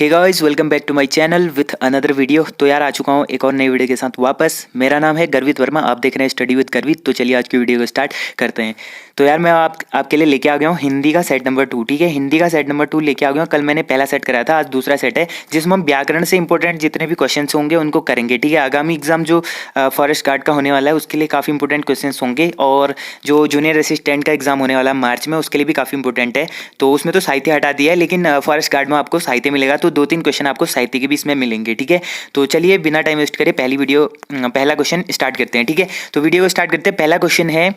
Hey guys, welcome back to my channel with another video. तो यार आ चुका हूँ एक और नई वीडियो के साथ वापस। मेरा नाम है गर्वित वर्मा, आप देख रहे हैं स्टडी विद गर्वित। तो चलिए आज की वीडियो को स्टार्ट करते हैं। तो यार मैं आपके लिए लेके आ गया हूँ हिंदी का सेट नंबर 2। ठीक है, हिंदी का सेट नंबर 2 लेके आ गया हूँ। कल मैंने पहला सेट कराया था, आज दूसरा सेट है जिसमें हम व्याकरण से इंपॉर्टेंट जितने भी क्वेश्चन होंगे उनको करेंगे। ठीक है, आगामी एग्जाम जो फॉरेस्ट गार्ड का होने वाला है उसके लिए काफ़ी इंपॉर्टेंट क्वेश्चन होंगे, और जो जूनियर असिस्टेंट का एग्जाम होने वाला है मार्च में उसके लिए भी काफ़ी इंपॉर्टेंट है। तो उसमें तो साहित्य हटा दिया है, लेकिन फॉरेस्ट गार्ड में आपको साहित्य मिलेगा, तो 2-3 क्वेश्चन आपको साहित्य के भी इसमें मिलेंगे। ठीक है, तो चलिए बिना टाइम वेस्ट करे पहला क्वेश्चन स्टार्ट करते हैं। ठीक है, तो वीडियो को स्टार्ट करते हैं। पहला क्वेश्चन है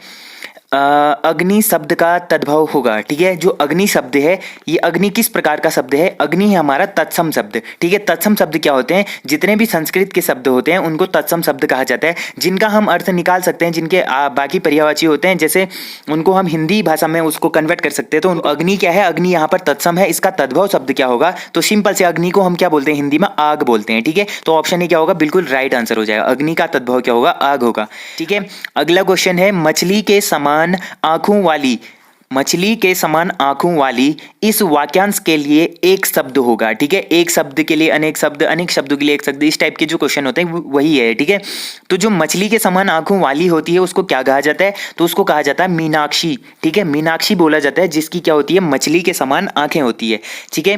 अग्नि शब्द का तद्भव होगा। ठीक है, जो अग्नि शब्द है ये अग्नि किस प्रकार का शब्द है? अग्नि है हमारा तत्सम शब्द। ठीक है, तत्सम शब्द क्या होते हैं? जितने भी संस्कृत के शब्द होते हैं उनको तत्सम शब्द कहा जाता है, जिनका हम अर्थ निकाल सकते हैं, जिनके बाकी पर्यायवाची होते हैं, जैसे उनको हम हिंदी भाषा में उसको कन्वर्ट कर सकते हैं। तो अग्नि क्या है? अग्नि यहाँ पर तत्सम है। इसका तद्भव शब्द क्या होगा? तो सिंपल से अग्नि को हम क्या बोलते हैं? हिंदी में आग बोलते हैं। ठीक है, तो ऑप्शन ए क्या होगा? बिल्कुल राइट आंसर हो जाएगा। अग्नि का तद्भव क्या होगा? आग होगा। ठीक है, अगला क्वेश्चन है मछली के समान आंखों वाली, मछली के समान आंखों वाली इस वाक्यांश के लिए एक शब्द होगा। ठीक है, एक शब्द के लिए अनेक शब्द, अनेक शब्दों के लिए एक शब्द, इस टाइप के जो क्वेश्चन होते हैं वही है। ठीक है, तो जो मछली के समान आंखों वाली होती है उसको क्या कहा जाता है? तो उसको कहा जाता है मीनाक्षी। ठीक है, मीनाक्षी बोला जाता है जिसकी क्या होती है? मछली के समान आंखें होती है। ठीक है,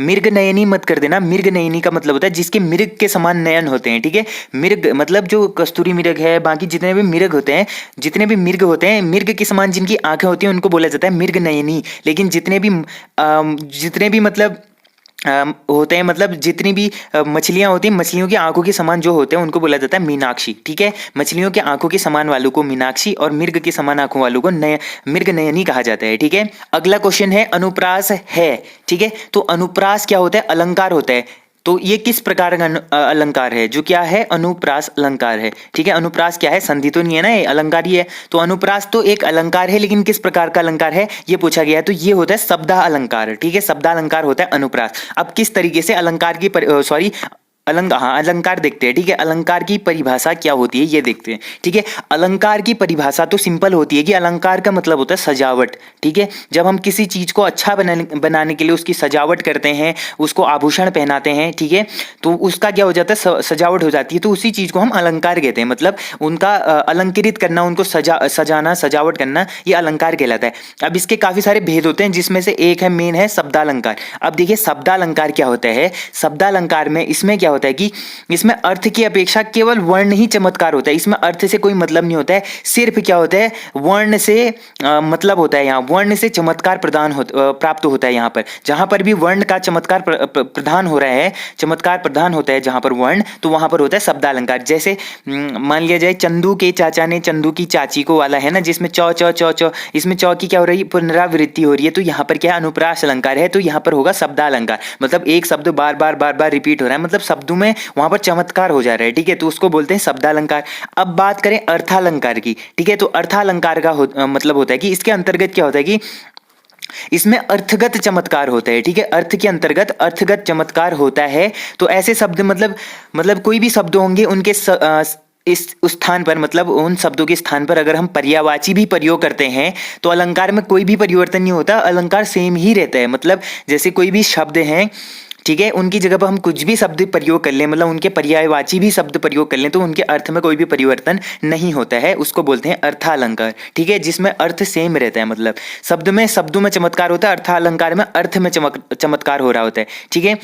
मृग नयनी मत कर देना। मृग नयनी का मतलब होता है जिसके मृग के समान नयन होते हैं। ठीक है, मृग मतलब जो कस्तूरी मृग है, बाकी जितने भी मृग होते हैं, जितने भी मृग होते हैं, मृग के समान जिनकी आंखें होती हैं उनको बोला जाता है मृग नयनी। लेकिन जितने भी मतलब होते हैं, मतलब जितनी भी मछलियां होती हैं, मछलियों की आंखों के समान जो होते हैं उनको बोला जाता है मीनाक्षी। ठीक है, मछलियों की आंखों के समान वालों को मीनाक्षी और मृग के समान आंखों वालों को मृग नयनी कहा जाता है। ठीक है, अगला क्वेश्चन है अनुप्रास है। ठीक है, तो अनुप्रास क्या होता है? अलंकार होता है। तो ये किस प्रकार का अलंकार है? जो क्या है? अनुप्रास अलंकार है। ठीक है, अनुप्रास क्या है? संधि तो नहीं है ना, ये अलंकार ही है। तो अनुप्रास तो एक अलंकार है, लेकिन किस प्रकार का अलंकार है ये पूछा गया है। तो ये होता है शब्दा अलंकार। ठीक है, शब्दा अलंकार होता है अनुप्रास। अब किस तरीके से अलंकार की अलंकार देखते हैं। ठीक है, अलंकार की परिभाषा क्या होती है ये देखते हैं। ठीक है, अलंकार की परिभाषा तो सिंपल होती है कि अलंकार का मतलब होता है सजावट। ठीक है, जब हम किसी चीज को अच्छा बनाने के लिए उसकी सजावट करते हैं, उसको आभूषण पहनाते हैं, ठीक है, तो उसका क्या हो जाता है? सजावट हो जाती है। तो उसी चीज को हम अलंकार कहते हैं। मतलब उनका अलंकृत करना, उनको सजाना, सजावट करना, ये अलंकार कहलाता है। अब इसके काफी सारे भेद होते हैं, जिसमें से एक है मेन है शब्दालंकार। अब देखिए शब्दालंकार क्या होता है। शब्दालंकार में इसमें क्या होता है कि इसमें अर्थ की अपेक्षा केवल वर्ण ही चमत्कार होता है। इसमें अर्थ से कोई मतलब नहीं होता है, सिर्फ क्या होता है? वर्ण से मतलब होता है। यहाँ वर्ण से चमत्कार प्राप्त होता है। यहाँ पर जहां पर भी वर्ण का चमत्कार प्रदान हो रहा है, चमत्कार प्रदान होता है जहां पर वर्ण, तो वहां पर होता है शब्दालंकार। जैसे मान लिया जाए चंदू के चाचा ने चंदू की चाची को वाला है ना, जिसमें चौ चौ चौ चौ, इसमें चौ की क्या हो रही है? पुनरावृत्ति हो रही है। तो यहाँ पर क्या है? अनुप्रास अलंकार है। तो यहाँ पर होगा शब्दालंकार। मतलब एक शब्द बार बार रिपीट हो रहा है, मतलब शब्दों में वहां पर चमत्कार हो जा रहा है। ठीक है, तो उसको बोलते हैं शब्दालंकार। अब बात करें अर्थालंकार की। ठीक है, तो अर्थालंकार का मतलब होता है कि इसके अंतर्गत क्या होता है कि इसमें अर्थगत चमत्कार होता है। ठीक है, अर्थ के अंतर्गत अर्थगत चमत्कार होता है। तो ऐसे शब्द मतलब कोई भी शब्द होंगे उनके इस उस स्थान पर, मतलब उन शब्दों के स्थान पर अगर हम पर्यायवाची भी प्रयोग करते हैं तो अलंकार में कोई भी परिवर्तन नहीं होता, अलंकार सेम ही रहता है। मतलब जैसे कोई भी शब्द हैं, ठीक है, उनकी जगह पर हम कुछ भी शब्द प्रयोग कर लें, मतलब उनके पर्यायवाची भी शब्द प्रयोग कर लें, तो उनके अर्थ में कोई भी परिवर्तन नहीं होता है, उसको बोलते हैं अर्थालंकार। ठीक है, जिसमें अर्थ सेम रहता है, मतलब शब्दों में चमत्कार होता है, अर्थालंकार में अर्थ में चमत्कार हो रहा होता है। ठीक है,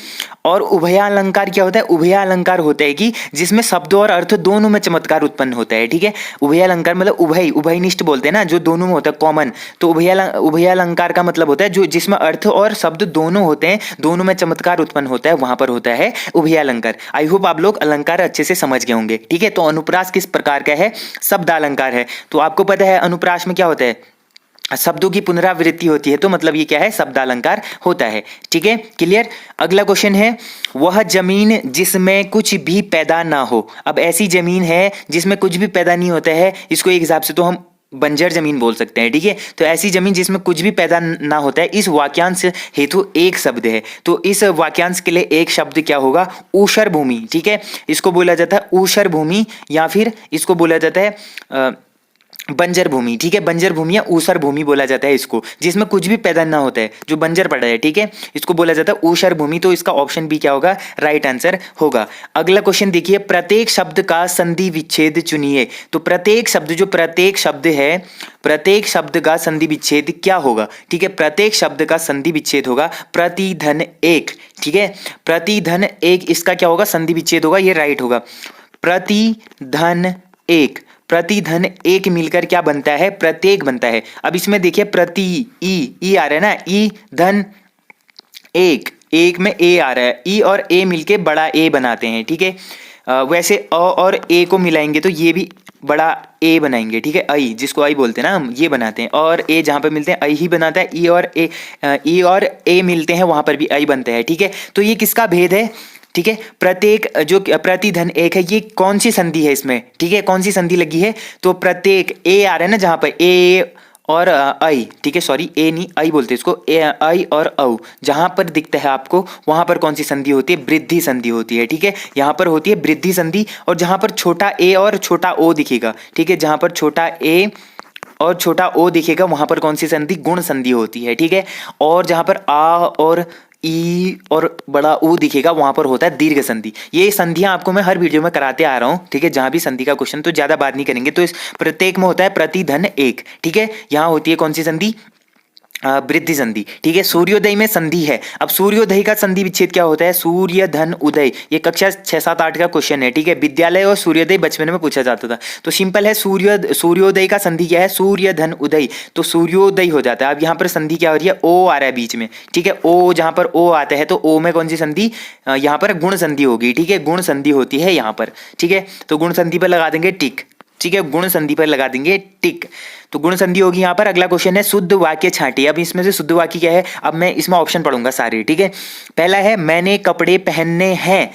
और उभयालंकार क्या होता है? उभयालंकार होता है कि जिसमें शब्द और अर्थ दोनों में चमत्कार उत्पन्न होता है। ठीक है, उभयालंकार मतलब उभयनिष्ठ बोलते हैं ना, जो दोनों में होता है कॉमन। तो उभयालंकार का मतलब होता है जो जिसमें अर्थ और शब्द दोनों होते हैं, दोनों में चमत्कार उत्पन्न होता है, वहां पर होता है उभयालंकार। आई होप आप लोग अलंकार अच्छे से समझ गए होंगे। ठीक है, तो अनुप्रास किस प्रकार का है? शब्दालंकार है। तो आपको पता है अनुप्रास में क्या होता है? शब्दों की पुनरावृत्ति होती है, तो मतलब ये क्या है? शब्दालंकार होता है। ठीक है, क्लियर। अगला क्वेश्चन है वह जमीन जिसमें कुछ भी पैदा ना हो। अब ऐसी जमीन है जिसमें कुछ भी पैदा नहीं होता है, इसको एक हिसाब से तो हम बंजर जमीन बोल सकते हैं। ठीक है, तो ऐसी जमीन जिसमें कुछ भी पैदा ना होता है, इस वाक्यांश हेतु एक शब्द है। तो इस वाक्यांश के लिए एक शब्द क्या होगा? ऊषर भूमि। ठीक है, इसको बोला जाता है ऊषर भूमि, या फिर इसको बोला जाता है बंजर भूमि, ठीक है, बंजर भूमि या ऊसर भूमि बोला जाता है इसको, जिसमें कुछ भी पैदा ना होता है, जो बंजर पड़ा है, ठीक है, इसको बोला जाता है ऊसर भूमि। तो इसका ऑप्शन बी क्या होगा, राइट आंसर होगा। अगला क्वेश्चन देखिए, प्रत्येक शब्द का संधि विच्छेद चुनिए। तो प्रत्येक शब्द, जो प्रत्येक शब्द है, प्रत्येक शब्द का संधि विच्छेद क्या होगा, ठीक है, प्रत्येक शब्द का संधि विच्छेद होगा प्रतिधन एक, ठीक है, प्रतिधन एक इसका क्या होगा, संधि विच्छेद होगा, ये राइट होगा। प्रतिधन एक, प्रतिधन एक मिलकर क्या बनता है, प्रत्येक बनता है। अब इसमें देखिए प्रति ई आ रहा है ना, ई धन एक, एक में ए आ रहा है, ई और ए मिलके बड़ा ए बनाते हैं, ठीक है। वैसे अ और ए को मिलाएंगे तो ये भी बड़ा ए बनाएंगे, ठीक है, आई जिसको आई बोलते हैं ना हम, ये बनाते हैं, और ए जहाँ पे मिलते हैं आई ही बनाता है, ई और ए मिलते हैं वहां पर भी आई बनते हैं, ठीक है। तो ये किसका भेद है, ठीक है, प्रत्येक जो प्रतिधन एक है, ये कौन सी संधि है इसमें, ठीक है, कौन सी संधि लगी है, तो प्रत्येक ए आ रहा है ना जहां पर ए और आई, ठीक है, सॉरी ए नहीं आई बोलते हैं इसको, ए आई और औ जहां पर दिखता है आपको वहां पर कौन सी संधि होती है, वृद्धि संधि होती है, ठीक है, यहां पर होती है वृद्धि संधि। और जहां पर छोटा ए और छोटा ओ दिखेगा, ठीक है, जहां पर छोटा ए और छोटा ओ दिखेगा वहां पर कौन सी संधि, गुण संधि होती है, ठीक है। और जहां पर आ और ई और बड़ा ऊ दिखेगा वहां पर होता है दीर्घ संधि। ये संधियां आपको मैं हर वीडियो में कराते आ रहा हूं, ठीक है, जहां भी संधि का क्वेश्चन, तो ज्यादा बात नहीं करेंगे। तो इस प्रत्येक में होता है प्रतिधन एक, ठीक है, यहां होती है कौन सी संधि, वृद्धि संधि, ठीक है। सूर्योदय में संधि है। अब सूर्योदय का संधि विच्छेद क्या होता है, सूर्य धन उदय, ये कक्षा 6, 7, 8 का क्वेश्चन है, ठीक है, विद्यालय और सूर्योदय बचपन में पूछा जाता था। तो सिंपल है, सूर्योदय का संधि क्या है, सूर्य धन उदय, तो सूर्योदय हो जाता है। अब यहाँ पर संधि क्या हो रही है, ओ आ रहा है बीच में, ठीक है, ओ जहां पर ओ आता है तो ओ में कौन सी संधि, यहाँ पर गुण संधि होगी, ठीक है, गुण संधि होती है यहाँ पर, ठीक है। तो गुण संधि पर लगा देंगे टिक, ठीक है, गुण संधि पर लगा देंगे टिक, तो गुण संधि होगी यहाँ पर। अगला क्वेश्चन है शुद्ध वाक्य छांटिए। अब इसमें से शुद्ध वाक्य क्या है, अब मैं इसमें ऑप्शन पढ़ूंगा सारे, ठीक है। पहला है मैंने कपड़े पहनने हैं,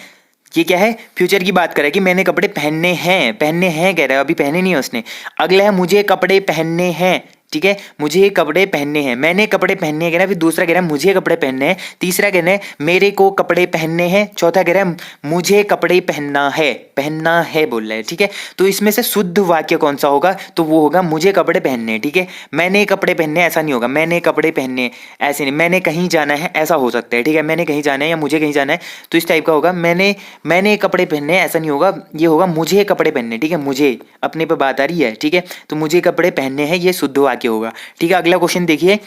ये क्या है, फ्यूचर की बात कर रहा है कि मैंने कपड़े पहनने हैं, पहनने हैं कह रहा है, अभी पहने नहीं है उसने। अगला है मुझे कपड़े पहनने हैं, ठीक है, मुझे कपड़े पहनने हैं, मैंने कपड़े पहनने हैं कह रहा है, फिर दूसरा कह रहा है मुझे कपड़े पहनने हैं, तीसरा कह रहा है मेरे को कपड़े पहनने हैं, चौथा कह रहा है मुझे कपड़े पहनना है बोल रहा है, ठीक है। तो इसमें से शुद्ध वाक्य कौन सा होगा, तो वो होगा मुझे कपड़े पहनने हैं, ठीक है। मैंने कपड़े पहनने ऐसा नहीं होगा, मैंने कपड़े पहनने ऐसे नहीं, मैंने कहीं जाना है ऐसा हो सकता है, ठीक है, मैंने कहीं जाना है या मुझे कहीं जाना है, तो इस टाइप का होगा। मैंने कपड़े पहनने ऐसा नहीं होगा, ये होगा मुझे कपड़े पहनने, ठीक है, मुझे अपने पे बात आ रही है, ठीक है, तो मुझे कपड़े पहनने हैं, ये शुद्ध वाक्य होगा, ठीक है। अगला क्वेश्चन देखिए,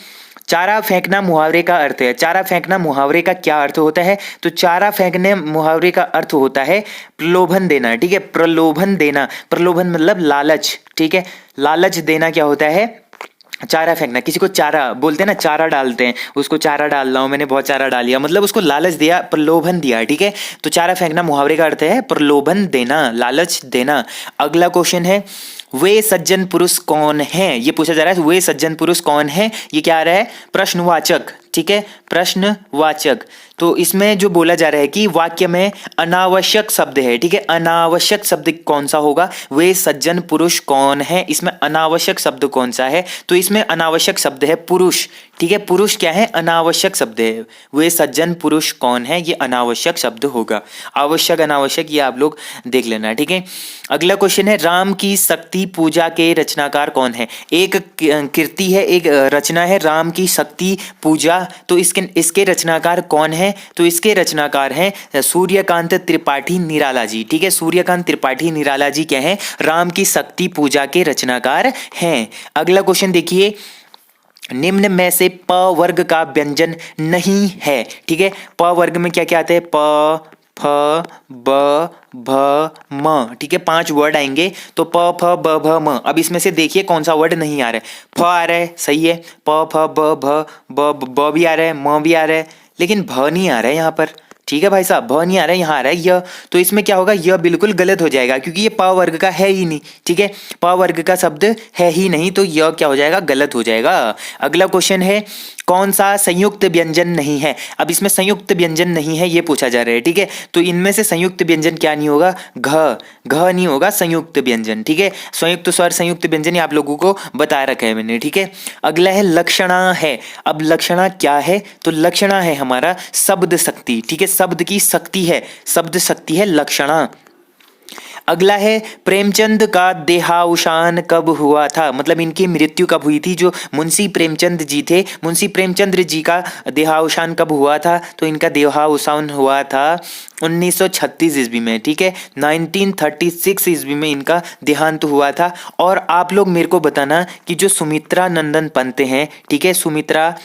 चारा फेंकना मुहावरे का अर्थ है। चारा फेंकना मुहावरे का क्या अर्थ होता है, तो चारा फेंकने मुहावरे का अर्थ होता है प्रलोभन देना, ठीक है, प्रलोभन देना, प्रलोभन मतलब लालच, ठीक है, लालच देना क्या होता है, चारा फेंकना, किसी को चारा बोलते हैं ना, चारा डालते हैं, उसको चारा डाल रहा हूं मैंने, बहुत चारा डाल दिया, मतलब उसको लालच दिया, प्रलोभन दिया, ठीक है। तो चारा फेंकना मुहावरे का अर्थ है प्रलोभन देना, लालच देना। अगला क्वेश्चन है वे सज्जन पुरुष कौन है, ये पूछा जा रहा है, वे सज्जन पुरुष कौन है, ये क्या आ रहा है, प्रश्नवाचक, ठीक है, प्रश्नवाचक। तो इसमें जो बोला जा रहा है कि वाक्य में अनावश्यक शब्द है, ठीक है, अनावश्यक शब्द कौन सा होगा, वे सज्जन पुरुष कौन है, इसमें अनावश्यक शब्द कौन सा है, तो इसमें अनावश्यक शब्द है पुरुष, ठीक है, पुरुष क्या है, अनावश्यक शब्द है, वे सज्जन पुरुष कौन है, ये अनावश्यक शब्द होगा। आवश्यक अनावश्यक ये आप लोग देख लेना, ठीक है। अगला क्वेश्चन है राम की शक्ति पूजा के रचनाकार कौन है। एक कृति है, एक रचना है राम की शक्ति पूजा, तो इसके रचनाकार कौन है, तो इसके रचनाकार हैं सूर्यकांत त्रिपाठी निराला जी, ठीक है, सूर्यकांत त्रिपाठी निराला जी क्या है, राम की शक्ति पूजा के रचनाकार हैं। अगला क्वेश्चन देखिए, निम्न में से प वर्ग का व्यंजन नहीं है, ठीक है, प वर्ग में क्या क्या आता है, प फ ब भ म, ठीक है, 5 वर्ड आएंगे, तो प फ ब भ म। अब इसमें से देखिए कौन सा वर्ड नहीं आ रहा है, फ आ रहा है, सही है, प फ ब भ ब भी आ रहा है, म भी आ रहा है, लेकिन भ नहीं आ रहा है यहाँ पर, ठीक है भाई साहब, भ नहीं आ रहा है, यहाँ आ रहा है य, तो इसमें क्या होगा, यह बिल्कुल गलत हो जाएगा क्योंकि ये प वर्ग का है ही नहीं, ठीक है, प वर्ग का शब्द है ही नहीं, तो यह क्या हो जाएगा, गलत हो जाएगा। अगला क्वेश्चन है कौन सा संयुक्त व्यंजन नहीं है। अब इसमें संयुक्त व्यंजन नहीं है ये पूछा जा रहा है, ठीक है, तो इनमें से संयुक्त व्यंजन क्या नहीं होगा, घ नहीं होगा संयुक्त व्यंजन, ठीक है, संयुक्त स्वर संयुक्त व्यंजन आप लोगों को बता रखा है मैंने, ठीक है। अगला है लक्षणा है। अब लक्षणा क्या है, तो लक्षणा है हमारा शब्द शक्ति, ठीक है, शब्द की शक्ति है, शब्द शक्ति है लक्षणा। अगला है प्रेमचंद का देहावसान कब हुआ था, मतलब इनकी मृत्यु कब हुई थी। जो मुंशी प्रेमचंद जी थे, मुंशी प्रेमचंद्र जी का देहावसान कब हुआ था, तो इनका देहावसान हुआ था 1936 ईस्वी में, ठीक है। 1936 ईस्वी में इनका देहांत हुआ था। और आप लोग मेरे को बताना कि जो सुमित्रा नंदन पंत हैं, ठीक है, सुमित्रा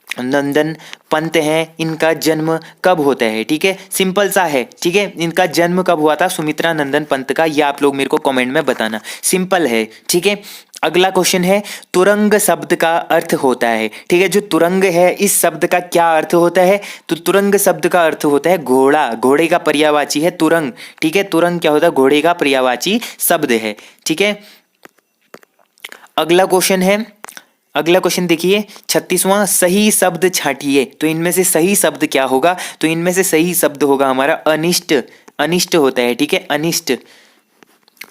नंदन पंत हैं, इनका जन्म कब होता है, ठीक है। सिंपल सा है, ठीक है, इनका जन्म कब हुआ था सुमित्रा नंदन पंत का, ये आप लोग मेरे को कमेंट में बताना, सिंपल है, ठीक है। अगला क्वेश्चन है तुरंग शब्द का अर्थ होता है, ठीक है। जो तुरंग है इस शब्द का क्या अर्थ होता है, तो तुरंग शब्द का अर्थ होता है घोड़ा, घोड़े का पर्यायवाची है तुरंग, ठीक है। तुरंग क्या होता है, घोड़े का पर्यायवाची शब्द है, ठीक है। अगला क्वेश्चन देखिए 36वां, सही शब्द छांटिए, तो इनमें से सही शब्द क्या होगा, तो इनमें से सही शब्द होगा हमारा अनिष्ट, अनिष्ट होता है, ठीक है, अनिष्ट,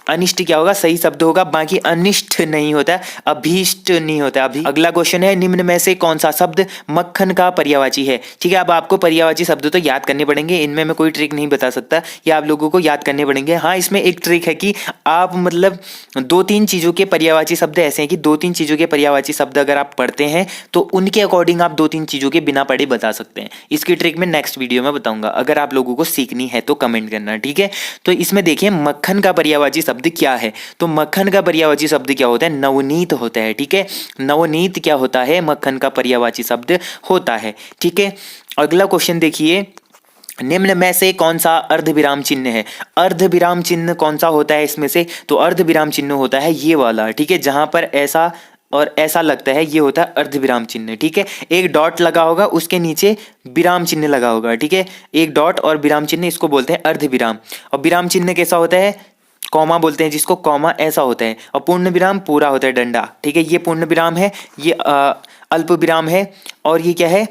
अनिष्ट क्या होगा, सही शब्द होगा, बाकी अनिष्ट नहीं होता, अभीष्ट नहीं होता अभी। अगला क्वेश्चन है निम्न में से कौन सा शब्द मक्खन का पर्यायवाची है, ठीक है। अब आपको पर्यायवाची शब्द तो याद करने पड़ेंगे, इनमें मैं कोई ट्रिक नहीं बता सकता, ये आप लोगों को याद करने पड़ेंगे। हाँ, इसमें एक ट्रिक है कि आप मतलब 2-3 चीजों के पर्यायवाची शब्द ऐसे हैं कि 2-3 चीजों के पर्यायवाची शब्द अगर आप पढ़ते हैं तो उनके अकॉर्डिंग आप 2-3 चीजों के बिना पढ़े बता सकते हैं। इसकी ट्रिक मैं नेक्स्ट वीडियो में बताऊंगा, अगर आप लोगों को सीखनी है तो कमेंट करना, ठीक है। तो इसमें देखिए मक्खन का पर्यायवाची शब्द क्या है, तो मक्खन का पर्यायवाची शब्द क्या होता है, नवनीत होता है, ठीक है। नवनीत क्या होता है, मक्खन का पर्यायवाची शब्द होता है, ठीक है। अगला क्वेश्चन देखिए निम्न में से कौन सा अर्धविराम चिन्ह है, अर्धविराम चिन्ह कौन सा होता है इसमें से, तो अर्धविराम चिन्ह होता है ये वाला, ठीक है, जहां पर ऐसा और ऐसा लगता है, ये होता है अर्धविराम चिन्ह, ठीक है। एक डॉट लगा होगा, उसके नीचे विराम चिन्ह लगा होगा, ठीक है। एक डॉट और विराम चिन्ह, इसको बोलते हैं अर्धविराम। और विराम चिन्ह कैसा होता है, कॉमा बोलते हैं जिसको, कॉमा ऐसा होता है। और पूर्ण विराम पूरा होता है डंडा, ठीक है। ये पूर्ण विराम है, ये अल्प विराम है, और ये क्या है,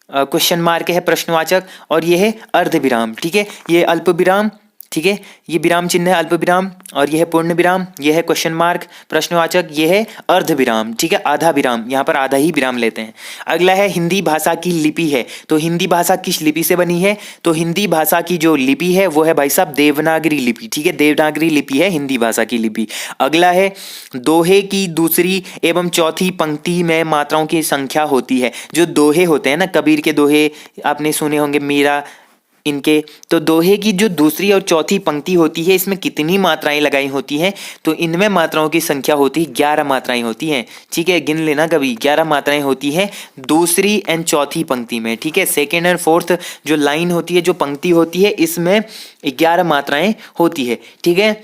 क्वेश्चन मार्क है, प्रश्नवाचक, और ये है अर्ध विराम, ठीक है। ये अल्प विराम, ठीक है, ये विराम चिन्ह है अल्प विराम, और यह है पूर्ण विराम, यह है क्वेश्चन मार्क प्रश्नवाचक, यह है अर्ध विराम, ठीक है, आधा विराम, यहाँ पर आधा ही विराम लेते हैं। अगला है हिंदी भाषा की लिपि है, तो हिंदी भाषा किस लिपि से बनी है, तो हिंदी भाषा की जो लिपि है वो है भाई साहब देवनागरी लिपि, ठीक है, देवनागरी लिपि है हिंदी भाषा की लिपि। अगला है दोहे की दूसरी एवं चौथी पंक्ति में मात्राओं की संख्या होती है, जो दोहे होते हैं ना, कबीर के दोहे आपने सुने होंगे, मीरा, इनके, तो दोहे की जो दूसरी और चौथी पंक्ति होती है इसमें कितनी मात्राएं लगाई होती हैं, तो इनमें मात्राओं की संख्या होती है 11 मात्राएं होती हैं, ठीक है, गिन लेना कभी, 11 मात्राएं होती हैं दूसरी एंड चौथी पंक्ति में, ठीक है। सेकेंड एंड फोर्थ जो लाइन होती है, जो पंक्ति होती है, इसमें 11 मात्राएं होती है, ठीक है।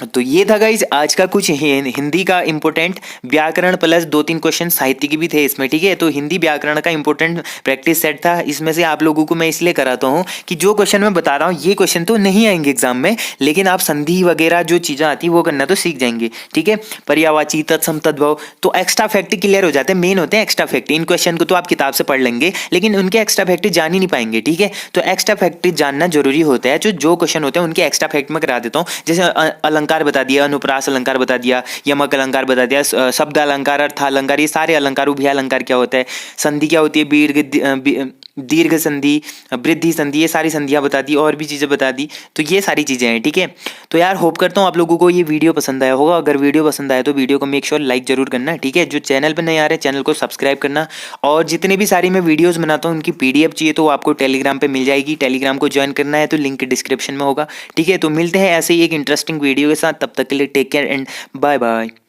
तो ये था गाइज आज का कुछ हिंदी का इंपॉर्टेंट व्याकरण प्लस 2-3 क्वेश्चन साहित्य के भी थे इसमें, ठीक है। तो हिंदी व्याकरण का इंपॉर्टेंट प्रैक्टिस सेट था, इसमें से आप लोगों को मैं इसलिए कराता हूँ कि जो क्वेश्चन मैं बता रहा हूँ ये क्वेश्चन तो नहीं आएंगे एग्जाम में, लेकिन आप संधि वगैरह जो चीज़ें आती है वो करना तो सीख जाएंगे, ठीक है। पर्यायवाची, तत्सम, तद्भव, तो एक्स्ट्रा फैक्ट क्लियर हो जाते हैं, मेन होते हैं एक्स्ट्रा फैक्ट। इन क्वेश्चन को तो आप किताब से पढ़ लेंगे, लेकिन उनके एक्स्ट्रा फैक्ट जान ही नहीं पाएंगे, ठीक है। तो एक्स्ट्रा फैक्ट जानना जरूरी होता है, जो क्वेश्चन होते हैं उनके एक्स्ट्रा फैक्ट में करा देता हूँ। जैसे अलंकार बता दिया, अनुप्रास अलंकार बता दिया, यमक अलंकार बता दिया, शब्द अलंकार, अर्थ अलंकार, ये सारे अलंकार, उभय अलंकार क्या होता है, संधि क्या होती है, दीर्घ संधि, वृद्धि संधि, ये सारी संधियां बता दी, और भी चीज़ें बता दी, तो ये सारी चीज़ें हैं, ठीक है। तो यार होप करता हूँ आप लोगों को ये वीडियो पसंद आया होगा, अगर वीडियो पसंद आया तो वीडियो को मेक श्योर लाइक जरूर करना, ठीक है। जो चैनल पर नहीं आ रहे चैनल को सब्सक्राइब करना, और जितने भी सारी मैं वीडियोज़ बनाता हूँ उनकी PDF चाहिए तो आपको टेलीग्राम पर मिल जाएगी, टेलीग्राम को ज्वाइन करना है तो लिंक डिस्क्रिप्शन में होगा, ठीक है। तो मिलते हैं ऐसे ही एक इंटरेस्टिंग वीडियो के साथ, तब तक के लिए take care and bye bye.